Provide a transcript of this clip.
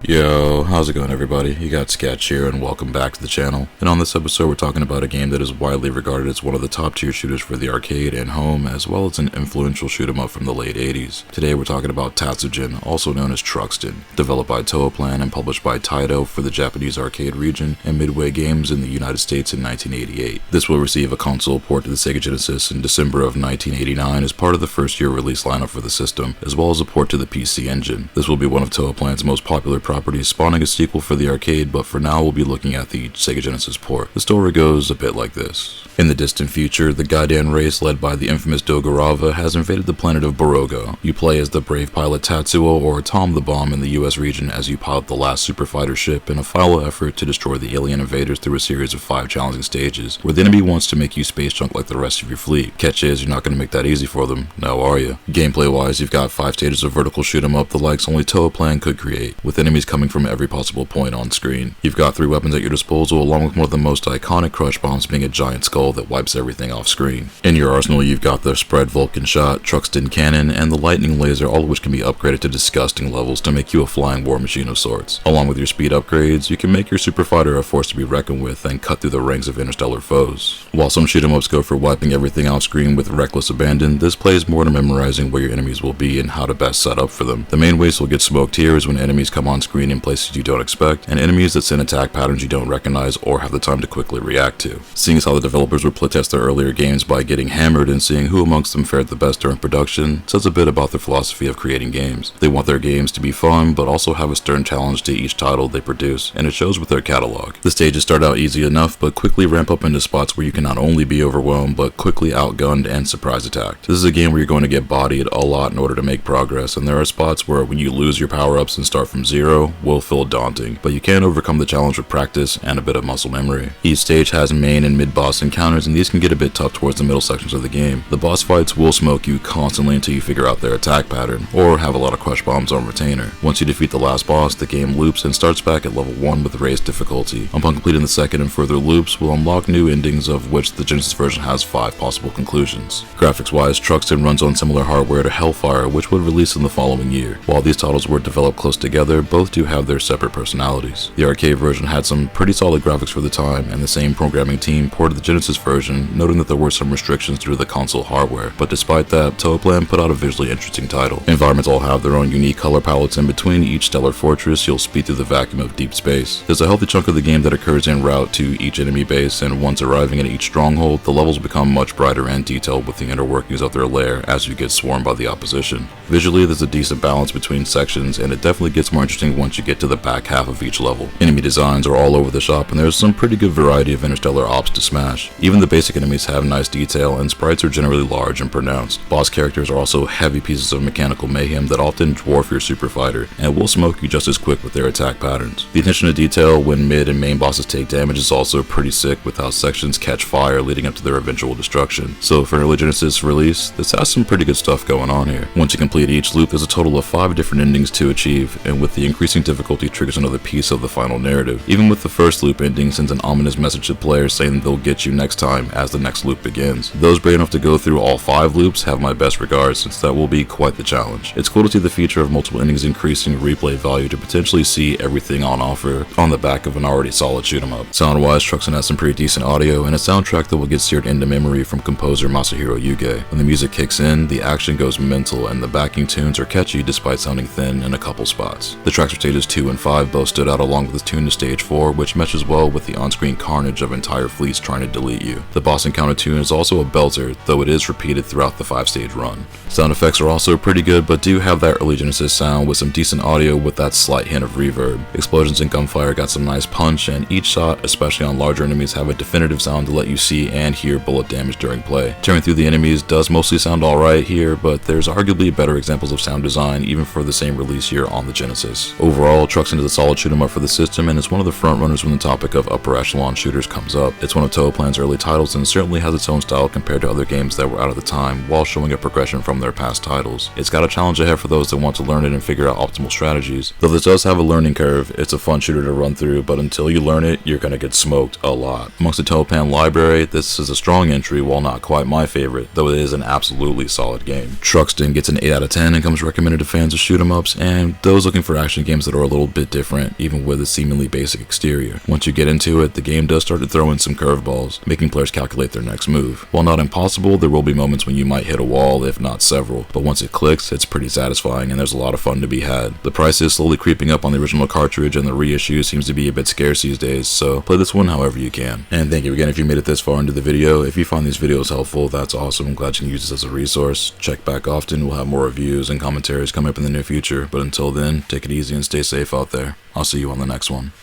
Yo, how's it going everybody? You got Sketch here and welcome back to the channel. And on this episode we're talking about a game that is widely regarded as one of the top tier shooters for the arcade and home, as well as an influential shoot 'em up from the late 80s. Today we're talking about Tatsujin, also known as Truxton, developed by Toaplan and published by Taito for the Japanese arcade region and Midway Games in the United States in 1988. This will receive a console port to the Sega Genesis in December of 1989 as part of the first year release lineup for the system, as well as a port to the PC Engine. This will be one of Toaplan's most popular properties, spawning a sequel for the arcade, but for now we'll be looking at the Sega Genesis port. The story goes a bit like this. In the distant future, the Gaidan race led by the infamous Dogorava has invaded the planet of Borogo. You play as the brave pilot Tatsuo, or Tom the Bomb, in the US region as you pilot the last super fighter ship in a final effort to destroy the alien invaders through a series of 5 challenging stages, where the enemy wants to make you space junk like the rest of your fleet. Catch is, you're not going to make that easy for them, now are you? Gameplay wise, you've got 5 stages of vertical shoot 'em up the likes only Toaplan could create, with enemies coming from every possible point on screen. You've got 3 weapons at your disposal, along with one of the most iconic crush bombs being a giant skull that wipes everything off screen. In your arsenal, you've got the spread Vulcan shot, Truxton cannon, and the lightning laser, all of which can be upgraded to disgusting levels to make you a flying war machine of sorts. Along with your speed upgrades, you can make your super fighter a force to be reckoned with and cut through the ranks of interstellar foes. While some shoot 'em ups go for wiping everything off screen with reckless abandon, this plays more to memorizing where your enemies will be and how to best set up for them. The main ways you'll get smoked here is when enemies come on screen in places you don't expect, and enemies that send attack patterns you don't recognize or have the time to quickly react to. Seeing as how the developers would play test their earlier games by getting hammered and seeing who amongst them fared the best during production says a bit about their philosophy of creating games. They want their games to be fun, but also have a stern challenge to each title they produce, and it shows with their catalog. The stages start out easy enough, but quickly ramp up into spots where you can not only be overwhelmed, but quickly outgunned and surprise attacked. This is a game where you're going to get bodied a lot in order to make progress, and there are spots where when you lose your power-ups and start from zero, will feel daunting, but you can overcome the challenge with practice and a bit of muscle memory. Each stage has main and mid-boss encounters, and these can get a bit tough towards the middle sections of the game. The boss fights will smoke you constantly until you figure out their attack pattern, or have a lot of crush bombs on retainer. Once you defeat the last boss, the game loops and starts back at level 1 with raised difficulty. Upon completing the second and further loops, will unlock new endings, of which the Genesis version has 5 possible conclusions. Graphics-wise, Truxton runs on similar hardware to Hellfire, which would release in the following year. While these titles were developed close together, both do have their separate personalities. The arcade version had some pretty solid graphics for the time, and the same programming team ported the Genesis version, noting that there were some restrictions due to the console hardware, but despite that, Toaplan put out a visually interesting title. Environments all have their own unique color palettes, and between each stellar fortress, you'll speed through the vacuum of deep space. There's a healthy chunk of the game that occurs en route to each enemy base, and once arriving at each stronghold, the levels become much brighter and detailed with the inner workings of their lair as you get swarmed by the opposition. Visually, there's a decent balance between sections, and it definitely gets more interesting once you get to the back half of each level. Enemy designs are all over the shop, and there's some pretty good variety of interstellar ops to smash. Even the basic enemies have nice detail, and sprites are generally large and pronounced. Boss characters are also heavy pieces of mechanical mayhem that often dwarf your super fighter, and will smoke you just as quick with their attack patterns. The attention to detail when mid and main bosses take damage is also pretty sick, with how sections catch fire leading up to their eventual destruction. So for an early Genesis release, this has some pretty good stuff going on here. Once you complete each loop, there's a total of 5 different endings to achieve, and with the increasing difficulty triggers another piece of the final narrative. Even with the first loop ending sends an ominous message to players saying that they'll get you next time as the next loop begins. Those brave enough to go through all 5 loops have my best regards, since that will be quite the challenge. It's cool to see the feature of multiple endings increasing replay value to potentially see everything on offer on the back of an already solid shoot 'em up. Sound wise, Truxton has some pretty decent audio and a soundtrack that will get seared into memory from composer Masahiro Yuge. When the music kicks in, the action goes mental and the backing tunes are catchy despite sounding thin in a couple spots. The tracks for stages 2 and 5 both stood out, along with the tune to stage 4, which meshes well with the on-screen carnage of entire fleets trying to delete you. The boss encounter tune is also a belter, though it is repeated throughout the 5-stage run. Sound effects are also pretty good, but do have that early Genesis sound with some decent audio with that slight hint of reverb. Explosions and gunfire got some nice punch, and each shot, especially on larger enemies, have a definitive sound to let you see and hear bullet damage during play. Tearing through the enemies does mostly sound alright here, but there's arguably better examples of sound design even for the same release year on the Genesis. Overall, Truxton is a solid shoot 'em up for the system, and it's one of the front runners when the topic of upper echelon shooters comes up. It's one of Toaplan's early titles and certainly has its own style compared to other games that were out at the time, while showing a progression from their past titles. It's got a challenge ahead for those that want to learn it and figure out optimal strategies. Though this does have a learning curve, it's a fun shooter to run through, but until you learn it, you're gonna get smoked a lot. Amongst the Toaplan library, this is a strong entry, while not quite my favorite, though it is an absolutely solid game. Truxton gets an 8 out of 10 and comes recommended to fans of shoot 'em ups and those looking for action games games that are a little bit different, even with a seemingly basic exterior. Once you get into it, the game does start to throw in some curveballs, making players calculate their next move. While not impossible, there will be moments when you might hit a wall, if not several, but once it clicks, it's pretty satisfying and there's a lot of fun to be had. The price is slowly creeping up on the original cartridge, and the reissue seems to be a bit scarce these days, so play this one however you can. And thank you again if you made it this far into the video. If you find these videos helpful, that's awesome. I'm glad you can use this as a resource. Check back often, we'll have more reviews and commentaries coming up in the near future, but until then, take it easy and stay safe out there. I'll see you on the next one.